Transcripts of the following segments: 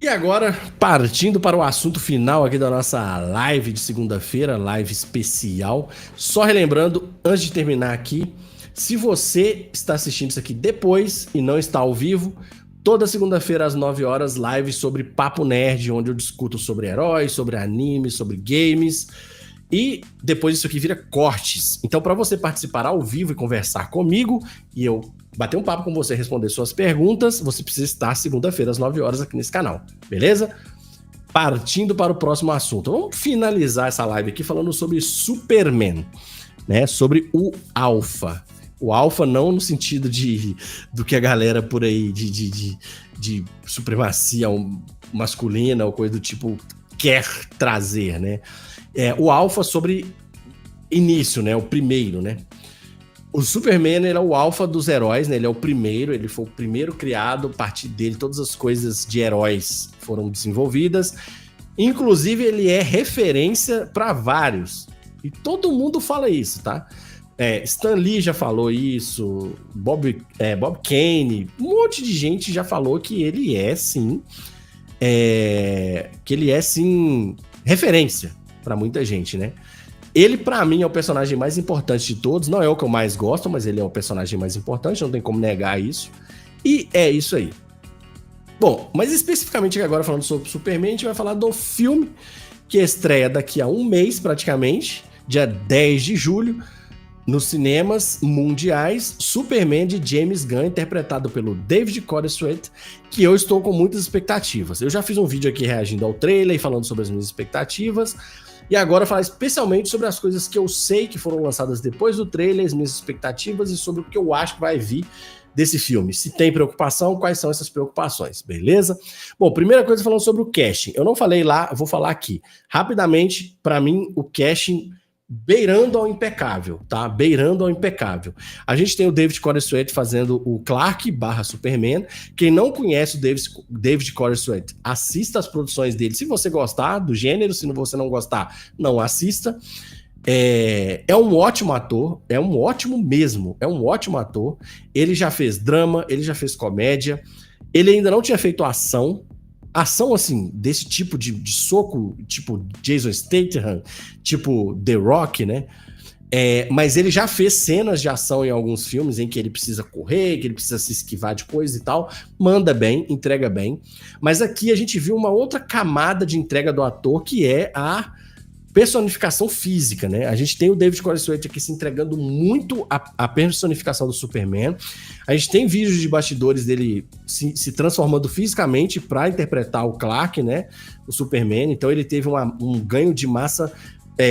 E agora, partindo para o assunto final aqui da nossa live de segunda-feira, live especial. Só relembrando, antes de terminar aqui, se você está assistindo isso aqui depois e não está ao vivo, toda segunda-feira às 9 horas, live sobre Papo Nerd, onde eu discuto sobre heróis, sobre animes, sobre games. E depois isso aqui vira cortes. Então, para você participar ao vivo e conversar comigo, e eu bater um papo com você e responder suas perguntas, você precisa estar segunda-feira às 9 horas aqui nesse canal, beleza? Partindo para o próximo assunto. Vamos finalizar essa live aqui falando sobre Superman, né? Sobre o Alpha. O Alpha não no sentido do que a galera por aí de supremacia masculina ou coisa do tipo quer trazer, né? O Alpha sobre início, né? O primeiro, né? O Superman, ele é o alfa dos heróis, né? Ele é o primeiro, ele foi o primeiro criado, a partir dele todas as coisas de heróis foram desenvolvidas. Inclusive, ele é referência para vários. E todo mundo fala isso, tá? Stan Lee já falou isso, Bob Kane, um monte de gente já falou que ele é sim, referência para muita gente, né? Ele, pra mim, é o personagem mais importante de todos. Não é o que eu mais gosto, mas ele é o personagem mais importante, não tem como negar isso. E é isso aí. Bom, mas especificamente agora falando sobre Superman, a gente vai falar do filme que estreia daqui a um mês, praticamente, dia 10 de julho, nos cinemas mundiais, Superman de James Gunn, interpretado pelo David Corenswet, que eu estou com muitas expectativas. Eu já fiz um vídeo aqui reagindo ao trailer e falando sobre as minhas expectativas. E agora falar especialmente sobre as coisas que eu sei que foram lançadas depois do trailer, as minhas expectativas e sobre o que eu acho que vai vir desse filme. Se tem preocupação, quais são essas preocupações, beleza? Bom, primeira coisa falando sobre o casting. Eu não falei lá, eu vou falar aqui. Rapidamente, para mim, o casting beirando ao impecável, tá? Beirando ao impecável. A gente tem o David Corenswet fazendo o Clark / Superman. Quem não conhece o David Corenswet, assista as produções dele. Se você gostar do gênero, se você não gostar, não assista. É um ótimo ator, é um ótimo mesmo, é um ótimo ator. Ele já fez drama, ele já fez comédia, ele ainda não tinha feito ação, assim, desse tipo de soco, tipo Jason Statham, tipo The Rock, né? Mas ele já fez cenas de ação em alguns filmes em que ele precisa correr, que ele precisa se esquivar de coisa e tal. Manda bem, entrega bem. Mas aqui a gente viu uma outra camada de entrega do ator, que é a personificação física, né? A gente tem o David Corenswet aqui se entregando muito a personificação do Superman. A gente tem vídeos de bastidores dele se transformando fisicamente para interpretar o Clark, né? O Superman. Então ele teve um ganho de massa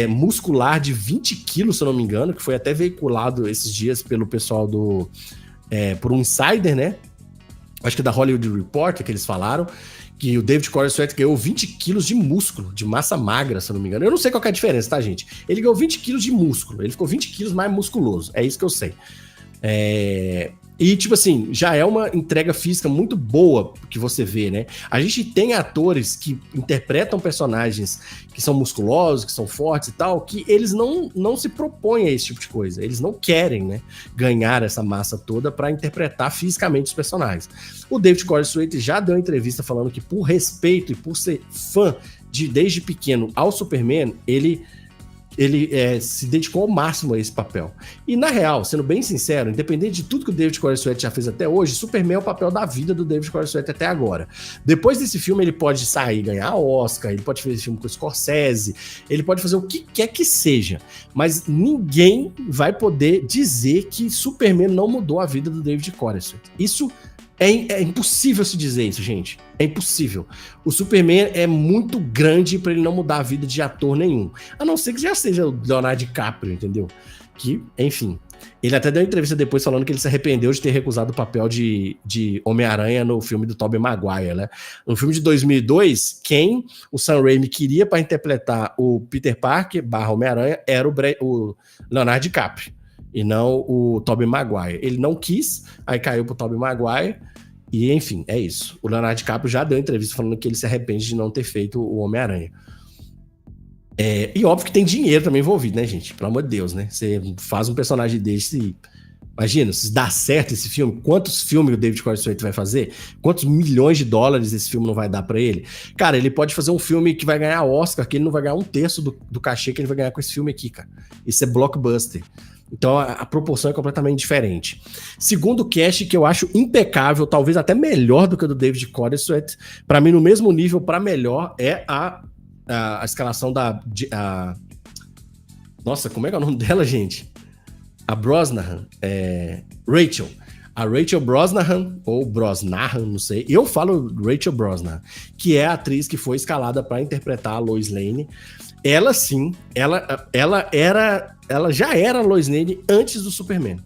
muscular de 20 quilos, se eu não me engano, que foi até veiculado esses dias pelo pessoal por um insider, né? Acho que da Hollywood Reporter, que eles falaram, que o David Corenswet ganhou 20 quilos de músculo, de massa magra, se eu não me engano. Eu não sei qual que é a diferença, tá, gente? Ele ganhou 20 quilos de músculo, ele ficou 20 quilos mais musculoso, é isso que eu sei. E, tipo assim, já é uma entrega física muito boa que você vê, né? A gente tem atores que interpretam personagens que são musculosos, que são fortes e tal, que eles não se propõem a esse tipo de coisa. Eles não querem, né, ganhar essa massa toda para interpretar fisicamente os personagens. O David Corenswet já deu uma entrevista falando que, por respeito e por ser fã desde pequeno ao Superman, ele se dedicou ao máximo a esse papel. E, na real, sendo bem sincero, independente de tudo que o David Corenswet já fez até hoje, Superman é o papel da vida do David Corenswet até agora. Depois desse filme, ele pode sair e ganhar Oscar, ele pode fazer filme com o Scorsese, ele pode fazer o que quer que seja, mas ninguém vai poder dizer que Superman não mudou a vida do David Corenswet. Isso é impossível se dizer isso, gente. É impossível. O Superman é muito grande para ele não mudar a vida de ator nenhum. A não ser que já seja o Leonardo DiCaprio, entendeu? Que, enfim. Ele até deu uma entrevista depois falando que ele se arrependeu de ter recusado o papel de Homem-Aranha no filme do Tobey Maguire, né? No filme de 2002, quem o Sam Raimi queria para interpretar o Peter Parker / Homem-Aranha era o Leonardo DiCaprio. E não o Tobey Maguire. Ele não quis, aí caiu pro Tobey Maguire, e enfim, é isso. O Leonardo DiCaprio já deu entrevista falando que ele se arrepende de não ter feito o Homem-Aranha. E óbvio que tem dinheiro também envolvido, né, gente? Pelo amor de Deus, né? Você faz um personagem desse Imagina, se dá certo esse filme, quantos filmes o David Corenswet vai fazer? Quantos milhões de dólares esse filme não vai dar pra ele? Cara, ele pode fazer um filme que vai ganhar Oscar, que ele não vai ganhar um terço do cachê que ele vai ganhar com esse filme aqui, cara. Isso é blockbuster. Então a proporção é completamente diferente. Segundo cast, que eu acho impecável, talvez até melhor do que o do David Corenswet, pra mim no mesmo nível, pra melhor, é a escalação da... Nossa, como é que é o nome dela, gente? A Brosnahan, Rachel. A Rachel Brosnahan, ou Brosnahan, não sei. Eu falo Rachel Brosnahan, que é a atriz que foi escalada para interpretar a Lois Lane. Ela sim, ela já era a Lois Lane antes do Superman.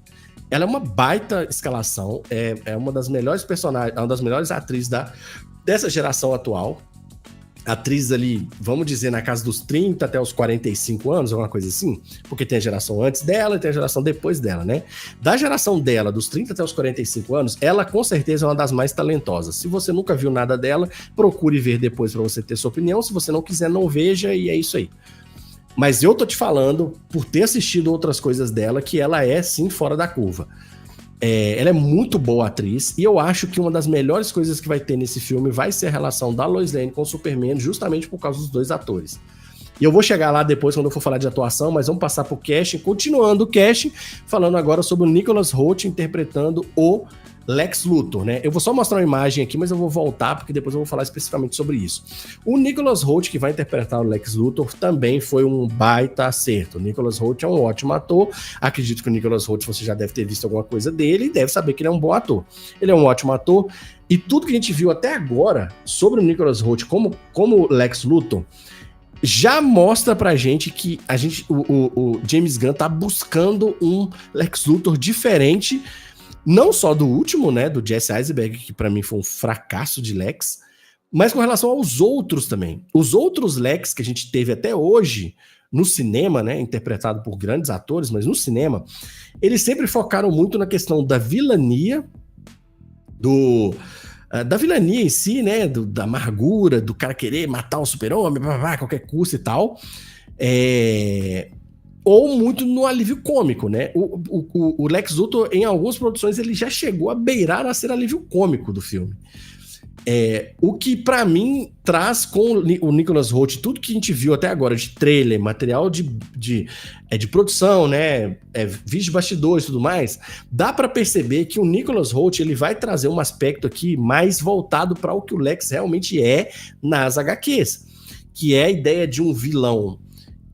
Ela é uma baita escalação, é uma das melhores personagens, uma das melhores atrizes dessa geração atual. Atriz ali, vamos dizer, na casa dos 30 até os 45 anos, alguma coisa assim, porque tem a geração antes dela e tem a geração depois dela, né? Da geração dela, dos 30 até os 45 anos, ela com certeza é uma das mais talentosas. Se você nunca viu nada dela, procure ver depois para você ter sua opinião. Se você não quiser, não veja, e é isso aí. Mas eu tô te falando, por ter assistido outras coisas dela, que ela é sim fora da curva. Ela é muito boa atriz, e eu acho que uma das melhores coisas que vai ter nesse filme vai ser a relação da Lois Lane com o Superman, justamente por causa dos dois atores. E eu vou chegar lá depois quando eu for falar de atuação, mas vamos passar pro casting, continuando o casting, falando agora sobre o Nicholas Hoult interpretando o Lex Luthor, né? Eu vou só mostrar uma imagem aqui, mas eu vou voltar, porque depois eu vou falar especificamente sobre isso. O Nicholas Hoult, que vai interpretar o Lex Luthor, também foi um baita acerto. O Nicholas Hoult é um ótimo ator. Acredito que o Nicholas Hoult, você já deve ter visto alguma coisa dele e deve saber que ele é um bom ator. Ele é um ótimo ator. E tudo que a gente viu até agora sobre o Nicholas Hoult como Lex Luthor já mostra pra gente que o James Gunn tá buscando um Lex Luthor diferente, não só do último, né, do Jesse Eisenberg, que pra mim foi um fracasso de Lex, mas com relação aos outros também. Os outros Lex que a gente teve até hoje no cinema, né, interpretado por grandes atores, mas no cinema, eles sempre focaram muito na questão da vilania, da vilania em si, né, da amargura, do cara querer matar o super-homem, a qualquer custo e tal, ou muito no alívio cômico, né? O Lex Luthor, em algumas produções, ele já chegou a beirar a ser alívio cômico do filme. O que, pra mim, traz com o Nicholas Hoult, tudo que a gente viu até agora de trailer, material de produção, né? Vídeo de bastidores e tudo mais, dá pra perceber que o Nicholas Hoult, ele vai trazer um aspecto aqui mais voltado para o que o Lex realmente é nas HQs, que é a ideia de um vilão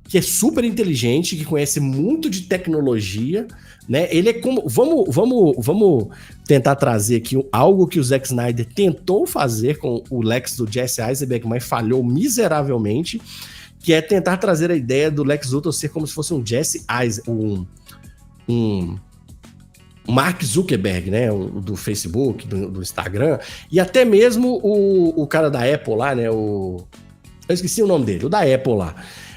que é super inteligente, que conhece muito de tecnologia, né? Ele é como... Vamos tentar trazer aqui algo que o Zack Snyder tentou fazer com o Lex do Jesse Eisenberg, mas falhou miseravelmente, que é tentar trazer a ideia do Lex Luthor ser como se fosse um Jesse Eisenberg, um Mark Zuckerberg, né? Do Facebook, do Instagram, e até mesmo o cara da Apple lá, né? Eu esqueci o nome dele, o da Apple lá.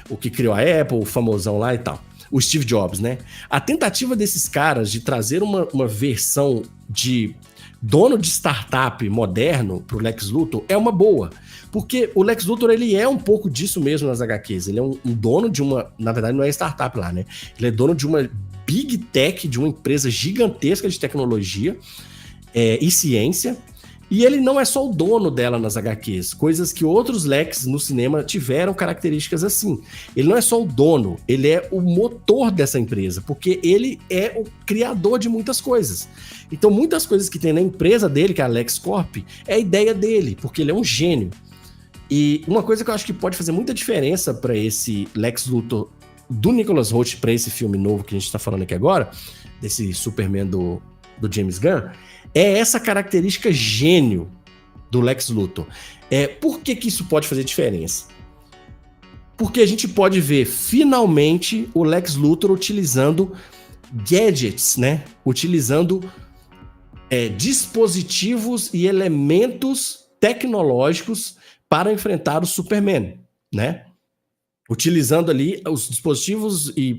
O que criou a Apple, o famosão lá e tal. O Steve Jobs, né? A tentativa desses caras de trazer uma versão de dono de startup moderno pro Lex Luthor é uma boa. Porque o Lex Luthor, ele é um pouco disso mesmo nas HQs. Ele é um dono de uma... Na verdade, não é startup lá, né? Ele é dono de uma big tech, de uma empresa gigantesca de tecnologia e ciência. E ele não é só o dono dela nas HQs, coisas que outros Lex no cinema tiveram características assim. Ele não é só o dono, ele é o motor dessa empresa, porque ele é o criador de muitas coisas. Então muitas coisas que tem na empresa dele, que é a LexCorp, é a ideia dele, porque ele é um gênio. E uma coisa que eu acho que pode fazer muita diferença para esse Lex Luthor do Nicholas Hoult, para esse filme novo que a gente está falando aqui agora, desse Superman do James Gunn, é essa característica gênio do Lex Luthor. Por que isso pode fazer diferença? Porque a gente pode ver, finalmente, o Lex Luthor utilizando gadgets, né? Utilizando dispositivos e elementos tecnológicos para enfrentar o Superman, né? Utilizando ali os dispositivos e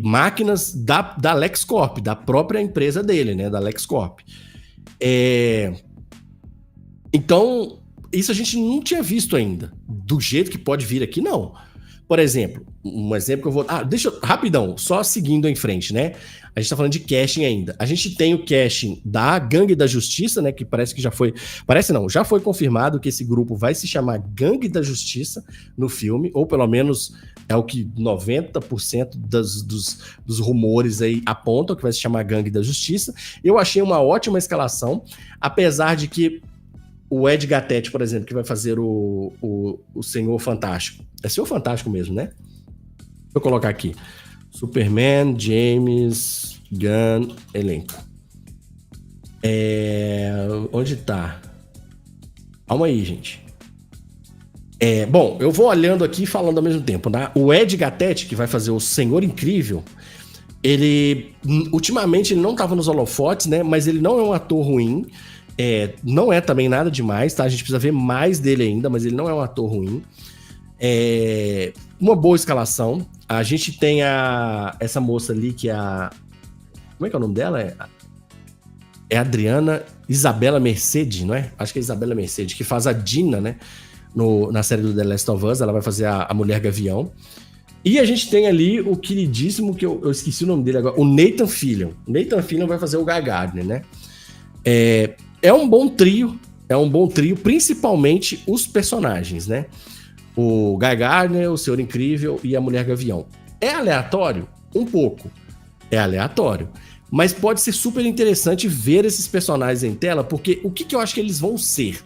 máquinas da LexCorp, da própria empresa dele, né, da LexCorp. Então, isso a gente não tinha visto ainda. Do jeito que pode vir aqui, não. por exemplo, um exemplo que eu vou... deixa eu... Rapidão, só seguindo em frente, né? A gente tá falando de casting ainda. A gente tem o casting da Gangue da Justiça, né? Que parece que já foi... Parece não, já foi confirmado que esse grupo vai se chamar Gangue da Justiça no filme, ou pelo menos é o que 90% dos rumores aí apontam que vai se chamar Gangue da Justiça. Eu achei uma ótima escalação, apesar de que o Ed Gattete, por exemplo, que vai fazer o Senhor Fantástico. É Senhor Fantástico mesmo, né? Deixa eu colocar aqui. Superman, James Gunn, elenco. Onde tá? Calma aí, gente. Bom, eu vou olhando aqui e falando ao mesmo tempo, né? O Ed Gattete, que vai fazer o Senhor Incrível, ele... Ultimamente ele não tava nos holofotes, né? Mas ele não é um ator ruim. Não é também nada demais, tá? A gente precisa ver mais dele ainda, mas ele não é um ator ruim. Uma boa escalação. A gente tem essa moça ali que é a... Como é que é o nome dela? É Adriana Isabela Mercedes, não é? Acho que é Isabela Mercedes, que faz a Dina, né? Na série do The Last of Us. Ela vai fazer a Mulher Gavião. E a gente tem ali o queridíssimo, que eu esqueci o nome dele agora, o Nathan Fillion. O Nathan Fillion vai fazer o Guy Gardner, né? É um bom trio, principalmente os personagens, né? O Guy Gardner, o Senhor Incrível e a Mulher Gavião. É aleatório? Um pouco. É aleatório. Mas pode ser super interessante ver esses personagens em tela, porque o que eu acho que eles vão ser?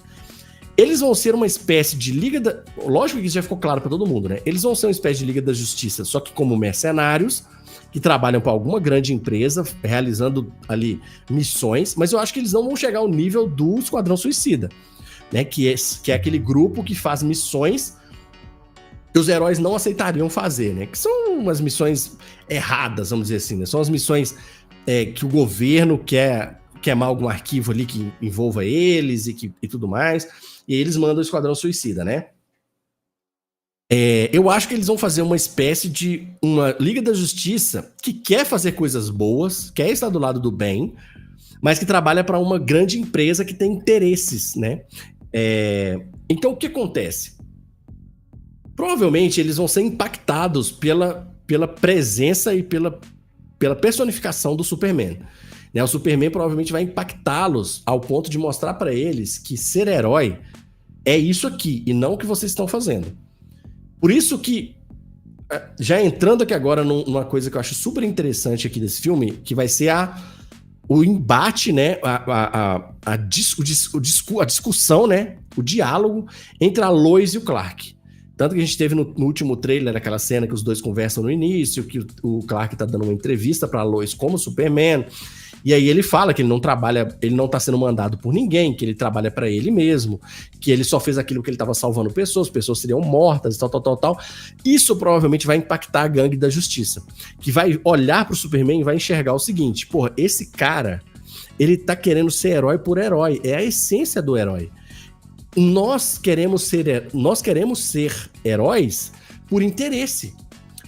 Eles vão ser uma espécie de Liga da... Lógico que isso já ficou claro pra todo mundo, né? Eles vão ser uma espécie de Liga da Justiça, só que como mercenários, que trabalham para alguma grande empresa, realizando ali missões, mas eu acho que eles não vão chegar ao nível do Esquadrão Suicida, né? Que é aquele grupo que faz missões que os heróis não aceitariam fazer, né? Que são umas missões erradas, vamos dizer assim, né? São as missões que o governo quer queimar algum arquivo ali que envolva eles e tudo mais, e aí eles mandam o Esquadrão Suicida, né? Eu acho que eles vão fazer uma espécie de uma Liga da Justiça que quer fazer coisas boas, quer estar do lado do bem, mas que trabalha para uma grande empresa que tem interesses, né? Então, o que acontece? Provavelmente eles vão ser impactados pela presença e pela personificação do Superman. Né? O Superman provavelmente vai impactá-los ao ponto de mostrar para eles que ser herói é isso aqui e não o que vocês estão fazendo. Por isso que, já entrando aqui agora numa coisa que eu acho super interessante aqui desse filme, que vai ser o embate, né, a discussão, né, o diálogo entre a Lois e o Clark. Tanto que a gente teve no último trailer aquela cena que os dois conversam no início, que o Clark tá dando uma entrevista pra Lois como Superman, e aí ele fala que ele não trabalha, ele não tá sendo mandado por ninguém, que ele trabalha pra ele mesmo, que ele só fez aquilo que ele tava salvando pessoas seriam mortas, tal. Isso provavelmente vai impactar a Gangue da Justiça, que vai olhar pro Superman e vai enxergar o seguinte: porra, esse cara, ele tá querendo ser herói por herói, é a essência do herói. Nós queremos ser heróis por interesse.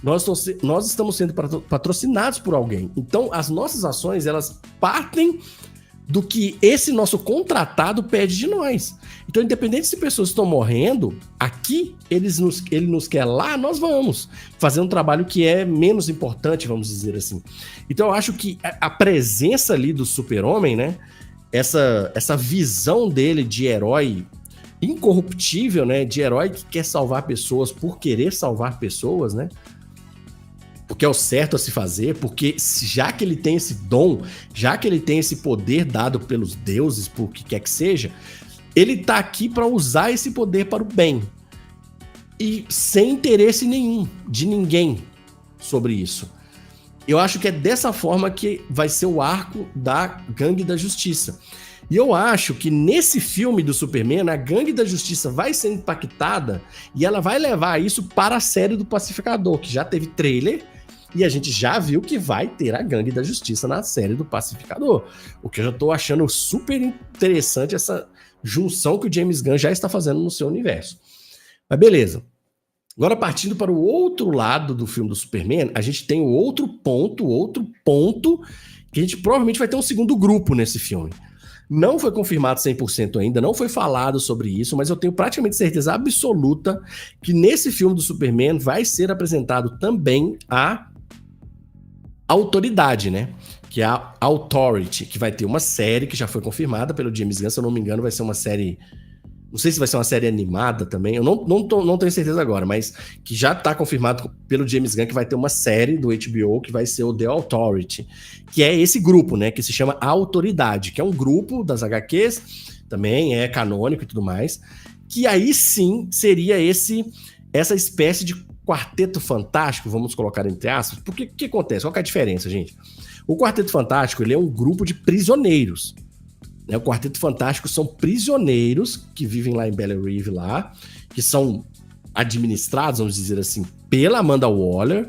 Nós estamos sendo patrocinados por alguém. Então, as nossas ações, elas partem do que esse nosso contratado pede de nós. Então, independente se pessoas estão morrendo, aqui ele nos quer lá, nós vamos fazer um trabalho que é menos importante, vamos dizer assim. Então, eu acho que a presença ali do Super-Homem, né? Essa visão dele de herói incorruptível, né? De herói que quer salvar pessoas por querer salvar pessoas, né? Porque é o certo a se fazer, porque já que ele tem esse dom, já que ele tem esse poder dado pelos deuses, por que quer que seja, ele tá aqui para usar esse poder para o bem. E sem interesse nenhum de ninguém sobre isso. Eu acho que é dessa forma que vai ser o arco da Gangue da Justiça. E eu acho que nesse filme do Superman, a Gangue da Justiça vai ser impactada e ela vai levar isso para a série do Pacificador, que já teve trailer e a gente já viu que vai ter a Gangue da Justiça na série do Pacificador. O que eu já tô achando super interessante, essa junção que o James Gunn já está fazendo no seu universo. Mas beleza. Agora, partindo para o outro lado do filme do Superman, a gente tem o outro ponto, que a gente provavelmente vai ter um segundo grupo nesse filme. Não foi confirmado 100% ainda, não foi falado sobre isso, mas eu tenho praticamente certeza absoluta que nesse filme do Superman vai ser apresentado também a autoridade, né? Que é a Authority, que vai ter uma série que já foi confirmada pelo James Gunn, se eu não me engano, vai ser uma série... Não sei se vai ser uma série animada também, eu não tenho certeza agora, mas que já tá confirmado pelo James Gunn que vai ter uma série do HBO que vai ser o The Authority, que é esse grupo, né, que se chama A Autoridade, que é um grupo das HQs, também é canônico e tudo mais, que aí sim seria essa espécie de quarteto fantástico, vamos colocar entre aspas, porque o que acontece? Qual que é a diferença, gente? O Quarteto Fantástico, ele é um grupo de prisioneiros. O Quarteto Fantástico são prisioneiros que vivem lá em Belle Reve, lá, que são administrados, vamos dizer assim, pela Amanda Waller,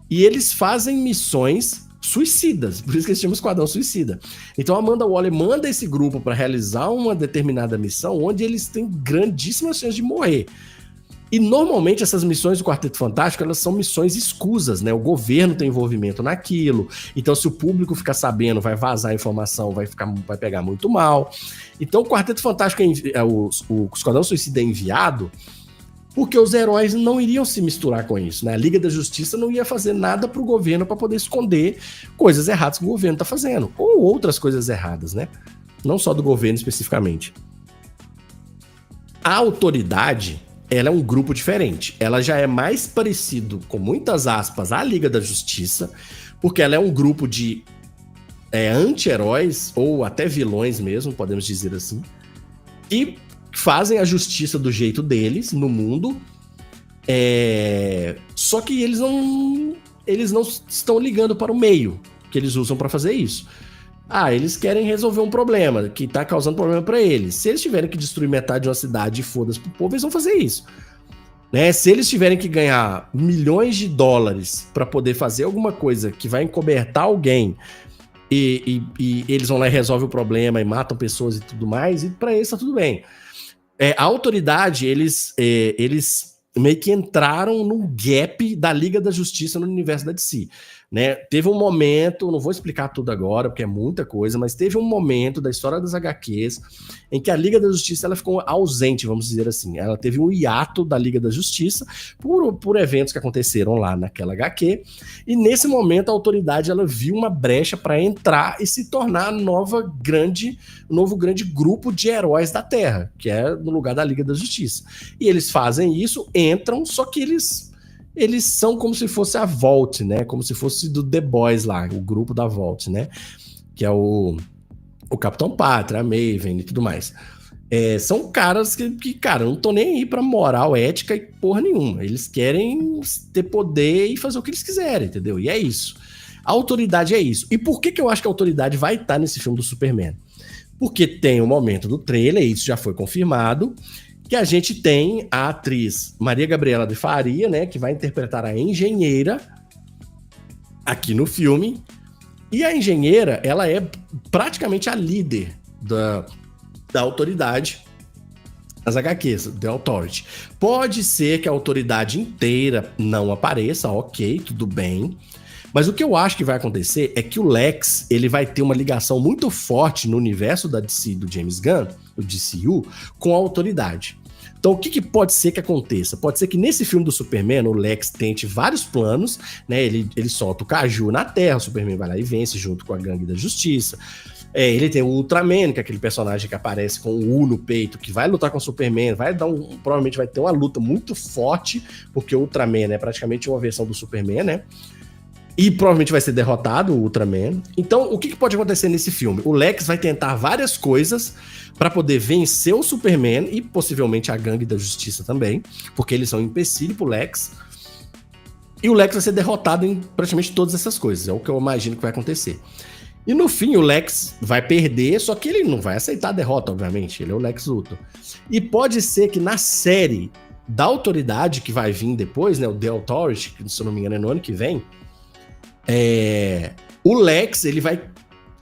e eles fazem missões suicidas, por isso que eles chamam Esquadrão Suicida. Então a Amanda Waller manda esse grupo para realizar uma determinada missão onde eles têm grandíssimas chances de morrer. E normalmente essas missões do Quarteto Fantástico, elas são missões escusas, né? O governo tem envolvimento naquilo. Então, se o público ficar sabendo, vai vazar a informação, vai pegar muito mal. Então, o Quarteto Fantástico, o Esquadrão Suicida é enviado porque os heróis não iriam se misturar com isso, né? A Liga da Justiça não ia fazer nada pro governo para poder esconder coisas erradas que o governo tá fazendo. Ou outras coisas erradas, né? Não só do governo especificamente. A autoridade... ela é um grupo diferente. Ela já é mais parecido, com muitas aspas, à Liga da Justiça, porque ela é um grupo de anti-heróis, ou até vilões mesmo, podemos dizer assim, que fazem a justiça do jeito deles no mundo, só que eles não estão ligando para o meio que eles usam para fazer isso. Eles querem resolver um problema que tá causando problema pra eles. Se eles tiverem que destruir metade de uma cidade e foda-se pro povo, eles vão fazer isso. Né? Se eles tiverem que ganhar milhões de dólares pra poder fazer alguma coisa que vai encobertar alguém e eles vão lá e resolvem o problema e matam pessoas e tudo mais, e pra eles tá tudo bem. A autoridade, eles meio que entraram num gap da Liga da Justiça no universo da DC. Né? Teve um momento, não vou explicar tudo agora, porque é muita coisa, mas teve um momento da história das HQs em que a Liga da Justiça ela ficou ausente, vamos dizer assim. Ela teve um hiato da Liga da Justiça por eventos que aconteceram lá naquela HQ, e nesse momento a autoridade ela viu uma brecha para entrar e se tornar um novo grande grupo de heróis da Terra, que é no lugar da Liga da Justiça. E eles fazem isso, entram, só que eles são como se fosse a Vault, né? Como se fosse do The Boys lá, o grupo da Vault, né? Que é o Capitão Pátria, a Maven e tudo mais. São caras que, cara, não estão nem aí pra moral, ética e porra nenhuma. Eles querem ter poder e fazer o que eles quiserem, entendeu? E é isso. A autoridade é isso. E por que eu acho que a autoridade vai estar nesse filme do Superman? Porque tem o momento do trailer, e isso já foi confirmado, que a gente tem a atriz Maria Gabriela de Faria, né, que vai interpretar a engenheira aqui no filme. E a engenheira, ela é praticamente a líder da autoridade das HQs, The Authority. Pode ser que a autoridade inteira não apareça, ok, tudo bem. Mas o que eu acho que vai acontecer é que o Lex, ele vai ter uma ligação muito forte no universo da DC, do James Gunn, do DCU, com a autoridade. Então, o que pode ser que aconteça? Pode ser que nesse filme do Superman, o Lex tente vários planos, né? Ele solta o caju na Terra, o Superman vai lá e vence junto com a Gangue da Justiça. Ele tem o Ultraman, que é aquele personagem que aparece com o U no peito, que vai lutar com o Superman, provavelmente vai ter uma luta muito forte, porque o Ultraman é praticamente uma versão do Superman, né? E provavelmente vai ser derrotado o Ultraman. Então, o que pode acontecer nesse filme? O Lex vai tentar várias coisas para poder vencer o Superman e possivelmente a Gangue da Justiça também, porque eles são um empecilho pro Lex. E o Lex vai ser derrotado em praticamente todas essas coisas. É o que eu imagino que vai acontecer. E no fim, o Lex vai perder, só que ele não vai aceitar a derrota, obviamente. Ele é o Lex Luthor. E pode ser que na série da Autoridade, que vai vir depois, né, o The Authority, que se eu não me engano é no ano que vem, o Lex, ele vai,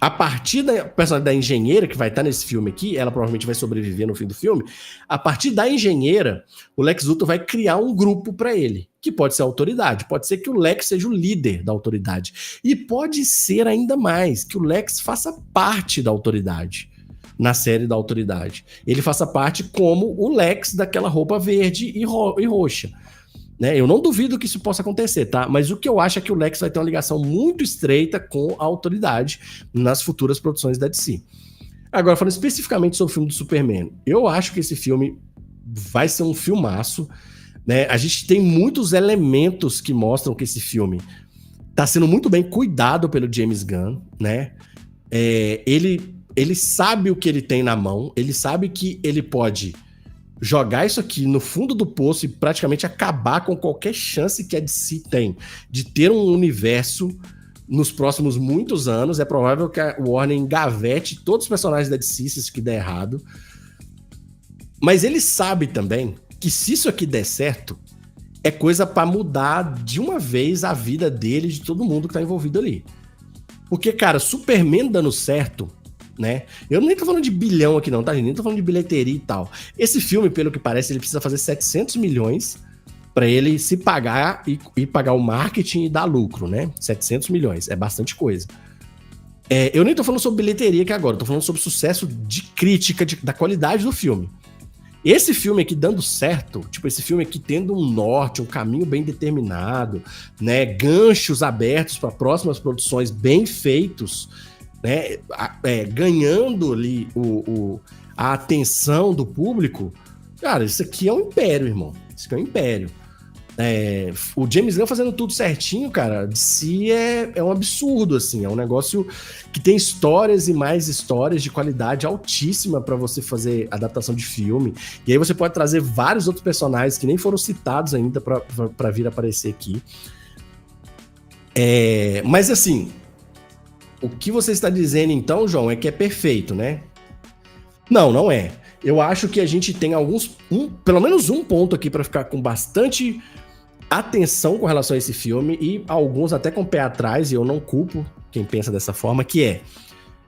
a partir da personagem da engenheira, que vai estar nesse filme aqui, ela provavelmente vai sobreviver no fim do filme, a partir da engenheira, o Lex Luthor vai criar um grupo para ele, que pode ser a autoridade, pode ser que o Lex seja o líder da autoridade, e pode ser ainda mais, que o Lex faça parte da autoridade, na série da Autoridade. Ele faça parte como o Lex daquela roupa verde e roxa. Né? Eu não duvido que isso possa acontecer, tá? Mas o que eu acho é que o Lex vai ter uma ligação muito estreita com a Autoridade nas futuras produções da DC. Agora, falando especificamente sobre o filme do Superman, eu acho que esse filme vai ser um filmaço, né? A gente tem muitos elementos que mostram que esse filme tá sendo muito bem cuidado pelo James Gunn, né? Ele sabe o que ele tem na mão, ele sabe que ele pode jogar isso aqui no fundo do poço e praticamente acabar com qualquer chance que a DC tem de ter um universo nos próximos muitos anos. É provável que a Warner engavete todos os personagens da DC se isso aqui der errado. Mas ele sabe também que se isso aqui der certo, é coisa pra mudar de uma vez a vida dele e de todo mundo que tá envolvido ali. Porque, cara, Superman dando certo, né? Eu nem tô falando de bilhão aqui não, tá, gente? Nem tô falando de bilheteria e tal. Esse filme, pelo que parece, ele precisa fazer 700 milhões pra ele se pagar e pagar o marketing e dar lucro, né? 700 milhões, é bastante coisa. Eu nem tô falando sobre bilheteria aqui agora, tô falando sobre sucesso de crítica, da qualidade do filme. Esse filme aqui dando certo, tipo, esse filme aqui tendo um norte, um caminho bem determinado, né, ganchos abertos para próximas produções bem feitos, né, ganhando ali a atenção do público, cara, isso aqui é um império, irmão. Isso aqui é um império. O James Gunn fazendo tudo certinho, cara, de si é um absurdo, assim, é um negócio que tem histórias e mais histórias de qualidade altíssima pra você fazer adaptação de filme, e aí você pode trazer vários outros personagens que nem foram citados ainda pra vir aparecer aqui. Mas assim, o que você está dizendo então, João, é que é perfeito, né? Não é. Eu acho que a gente tem pelo menos um ponto aqui pra ficar com bastante atenção com relação a esse filme, e alguns até com o pé atrás, e eu não culpo quem pensa dessa forma, que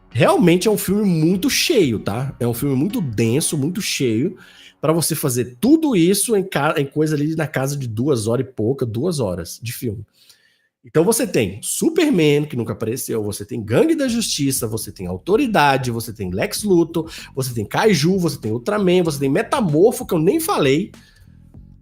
realmente é um filme muito cheio, tá? É um filme muito denso, muito cheio, pra você fazer tudo isso em coisa ali na casa de 2 horas e pouca, 2 horas de filme. Então você tem Superman, que nunca apareceu, você tem Gangue da Justiça, você tem Autoridade, você tem Lex Luthor, você tem Kaiju, você tem Ultraman, você tem Metamorfo, que eu nem falei.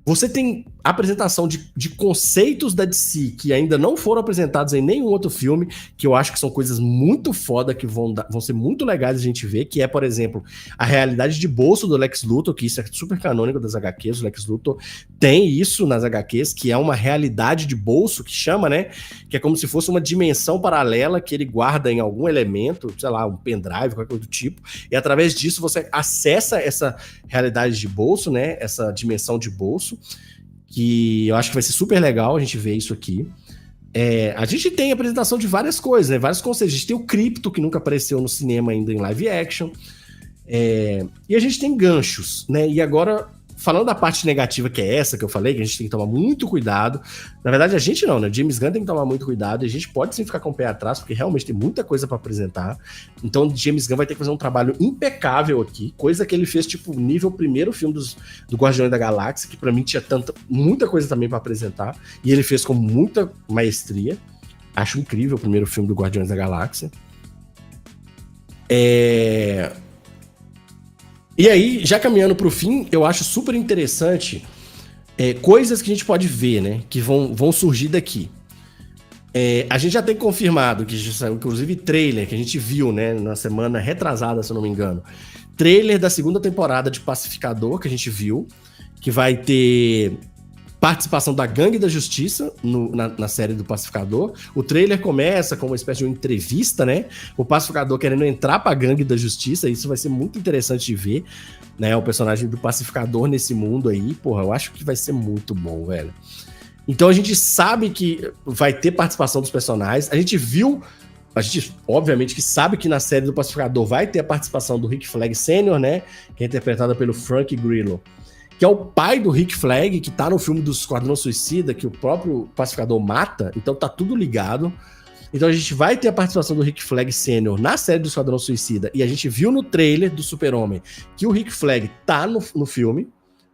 Você tem apresentação de conceitos da DC que ainda não foram apresentados em nenhum outro filme, que eu acho que são coisas muito foda, que vão ser muito legais a gente ver, que é, por exemplo, a realidade de bolso do Lex Luthor, que isso é super canônico das HQs. O Lex Luthor tem isso nas HQs, que é uma realidade de bolso, que chama, né? Que é como se fosse uma dimensão paralela que ele guarda em algum elemento, sei lá, um pendrive, qualquer coisa do tipo, e através disso você acessa essa realidade de bolso, né? Essa dimensão de bolso, que eu acho que vai ser super legal a gente ver isso aqui. A gente tem apresentação de várias coisas, né? Vários conceitos. A gente tem o Krypto, que nunca apareceu no cinema ainda em live action. E a gente tem ganchos, né? E agora, falando da parte negativa, que é essa que eu falei, que a gente tem que tomar muito cuidado. Na verdade, a gente não, né? James Gunn tem que tomar muito cuidado, e a gente pode sim ficar com o pé atrás, porque realmente tem muita coisa pra apresentar. Então, James Gunn vai ter que fazer um trabalho impecável aqui, coisa que ele fez, tipo, nível primeiro filme do Guardiões da Galáxia, que pra mim tinha muita coisa também pra apresentar, e ele fez com muita maestria. Acho incrível o primeiro filme do Guardiões da Galáxia. E aí, já caminhando pro fim, eu acho super interessante coisas que a gente pode ver, né? Que vão surgir daqui. A gente já tem confirmado que já saiu, inclusive, trailer que a gente viu, né? Na semana retrasada, se eu não me engano. Trailer da segunda temporada de Pacificador, que a gente viu. Que vai ter participação da Gangue da Justiça na série do Pacificador. O trailer começa com uma espécie de uma entrevista, né? O Pacificador querendo entrar pra Gangue da Justiça. Isso vai ser muito interessante de ver, né? O personagem do Pacificador nesse mundo aí. Porra, eu acho que vai ser muito bom, velho. Então a gente sabe que vai ter participação dos personagens. A gente obviamente que sabe que na série do Pacificador vai ter a participação do Rick Flag Sr., né? Que é interpretada pelo Frank Grillo, que é o pai do Rick Flag, que tá no filme do Esquadrão Suicida, que o próprio Pacificador mata. Então tá tudo ligado. Então a gente vai ter a participação do Rick Flag Sr. na série do Esquadrão Suicida. E a gente viu no trailer do Super-Homem que o Rick Flag tá no filme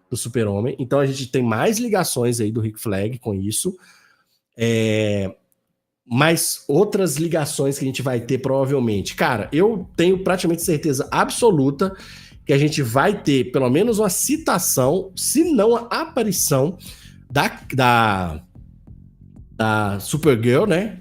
do Super-Homem. Então a gente tem mais ligações aí do Rick Flag com isso. mais outras ligações que a gente vai ter provavelmente. Cara, eu tenho praticamente certeza absoluta que a gente vai ter pelo menos uma citação, se não a aparição da Supergirl, né?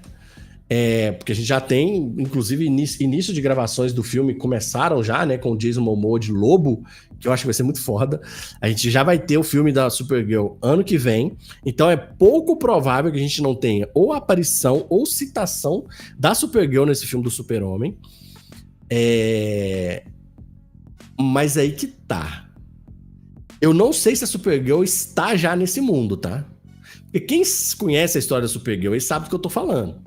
Porque a gente já tem, inclusive, início de gravações do filme começaram já, né? Com o Jason Momoa de Lobo, que eu acho que vai ser muito foda. A gente já vai ter o filme da Supergirl ano que vem. Então é pouco provável que a gente não tenha ou aparição ou citação da Supergirl nesse filme do Super-Homem. Mas aí que tá. Eu não sei se a Supergirl está já nesse mundo, tá? Porque quem conhece a história da Supergirl, ele sabe do que eu tô falando.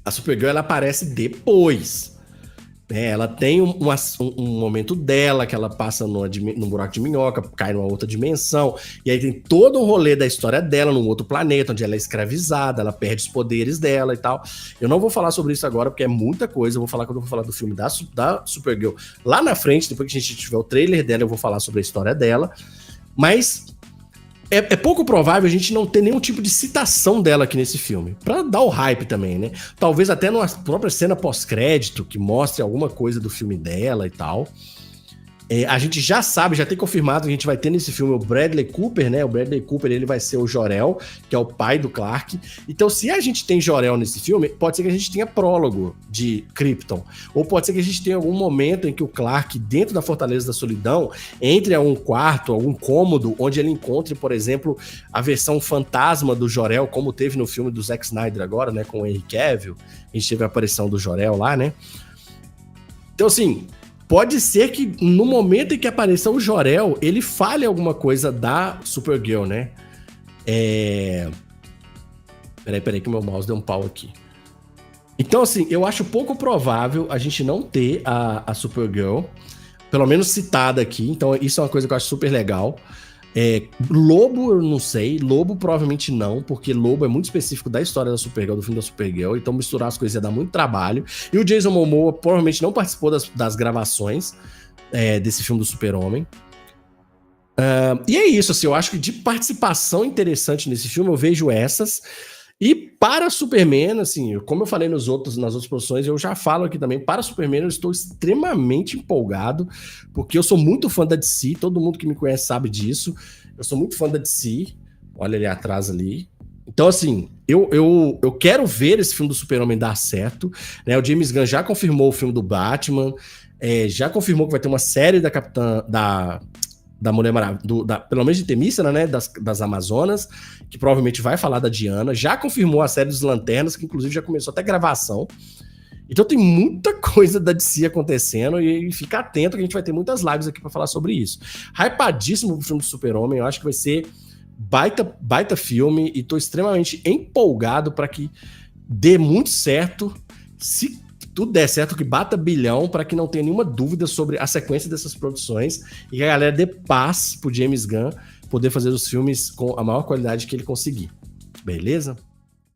A Supergirl, ela aparece depois. Né? Ela tem um momento dela, que ela passa num buraco de minhoca, cai numa outra dimensão. E aí tem todo o rolê da história dela num outro planeta, onde ela é escravizada, ela perde os poderes dela e tal. Eu não vou falar sobre isso agora, porque é muita coisa. Eu vou falar quando eu vou falar do filme da Supergirl lá na frente, depois que a gente tiver o trailer dela, eu vou falar sobre a história dela. Mas é pouco provável a gente não ter nenhum tipo de citação dela aqui nesse filme. Pra dar o hype também, né? Talvez até numa própria cena pós-crédito que mostre alguma coisa do filme dela e tal. A gente já sabe, já tem confirmado que a gente vai ter nesse filme o Bradley Cooper, né? O Bradley Cooper, ele vai ser o Jor-El, que é o pai do Clark. Então, se a gente tem Jor-El nesse filme, pode ser que a gente tenha prólogo de Krypton. Ou pode ser que a gente tenha algum momento em que o Clark, dentro da Fortaleza da Solidão, entre a um quarto, algum cômodo, onde ele encontre, por exemplo, a versão fantasma do Jor-El, como teve no filme do Zack Snyder agora, né? Com o Henry Cavill. A gente teve a aparição do Jor-El lá, né? Então, assim, pode ser que no momento em que apareça o Jor-El, ele fale alguma coisa da Supergirl, né? Peraí que meu mouse deu um pau aqui. Então, assim, eu acho pouco provável a gente não ter a Supergirl, pelo menos citada aqui. Então, isso é uma coisa que eu acho super legal. Lobo, eu não sei. Lobo, provavelmente não, porque Lobo é muito específico da história da Supergirl, do filme da Supergirl. Então, misturar as coisas ia dar muito trabalho. E o Jason Momoa provavelmente não participou das gravações desse filme do Super-Homem. E é isso, assim, eu acho que de participação interessante nesse filme, eu vejo essas. E para Superman, assim, como eu falei nas outras produções, eu já falo aqui também, para Superman eu estou extremamente empolgado, porque eu sou muito fã da DC, todo mundo que me conhece sabe disso, eu sou muito fã da DC, olha ali atrás ali. Então, assim, eu quero ver esse filme do Super-Homem dar certo, né? O James Gunn já confirmou o filme do Batman, já confirmou que vai ter uma série da Capitã... da Mulher Maravilha, pelo menos de Temícera, né, das Amazonas, que provavelmente vai falar da Diana, já confirmou a série dos Lanternas, que inclusive já começou até gravação. Então tem muita coisa da DC acontecendo e fica atento que a gente vai ter muitas lives aqui para falar sobre isso. Hypadíssimo pro filme do Super-Homem, eu acho que vai ser baita filme e tô extremamente empolgado para que dê muito certo, se tudo der certo, que bata bilhão, para que não tenha nenhuma dúvida sobre a sequência dessas produções e que a galera dê paz pro James Gunn poder fazer os filmes com a maior qualidade que ele conseguir. Beleza?